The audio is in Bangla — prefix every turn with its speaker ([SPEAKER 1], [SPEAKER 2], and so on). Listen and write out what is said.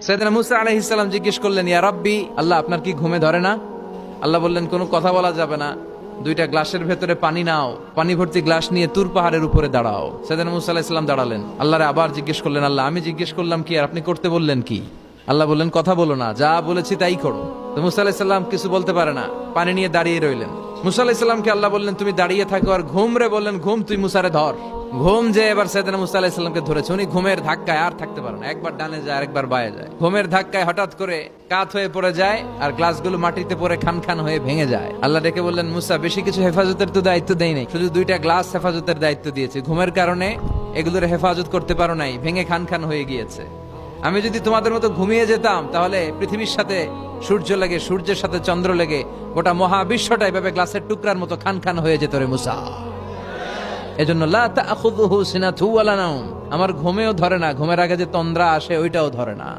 [SPEAKER 1] সাইয়েদনা মুসা আলাইহিস সালাম জিজ্ঞেস করলেন, ইয়া রাব্বি, আল্লাহ আপনার কি ঘুমে ধরে না? আল্লাহ বললেন, কোনো কথা বলা যাবে না, দুইটা গ্লাসের ভেতরে পানি নাও, পানি ভর্তি গ্লাস নিয়ে তুর পাহাড়ের উপরে দাঁড়াও। সাইয়েদনা মুসা আলাইহিস সালাম দাঁড়ালেন। আল্লাহরে আবার জিজ্ঞেস করলেন, আল্লাহ আমি জিজ্ঞেস করলাম কি আর আপনি করতে বললেন কি? আল্লাহ বললেন, কথা বলো না, যা বলেছি তাই করো। তো মুসা আলাইহিস সালাম কিছু বলতে পারে না, পানি নিয়ে দাঁড়িয়ে রইলেন। মুসা আলাইহিস সালামকে আল্লাহ বললেন, তুমি দাঁড়িয়ে থাকো আর ঘুম রে, বললেন ঘুম তুই মুসারে ধর। ঘুম যে এবার সাইয়েদনা মুসা আলাইহিস সালামকে ধরেছে। উনি ঘুমের ধাক্কায় আর থাকতে পারেন না, একবার ডানে যায় আরেকবার বায়ে যায়। ঘুমের ধাক্কায় হঠাৎ করে কাত হয়ে পড়ে যায় আর গ্লাসগুলো মাটিতে পড়ে খান খান হয়ে ভেঙে যায়। আল্লাহ ডেকে বললেন, মুসা বেশি কিছু হেফাজতের তো দায়িত্ব দেই নাই, শুধু দুইটা গ্লাস হেফাজতের দায়িত্ব দিয়েছে। ঘুমের কারণে এগুলোর হেফাজত করতে পারো নাই, ভেঙে খান খান হয়ে গিয়েছে। আমি যদি তোমাদের মতো ঘুমিয়ে যেতাম তাহলে পৃথিবীর সাথে সূর্য লেগে, সূর্যের সাথে চন্দ্র লেগে গোটা মহাবিশ্বটা এভাবে গ্লাসের টুকরার মতো খান খান হয়ে যেত রে মুসা। এজন্য লা তাখুযুহু সিনাতু ওয়ালা নাওম, আমার ঘুমেও ধরে না, ঘুমের আগে যে তন্দ্রা আসে ওইটাও ধরে না।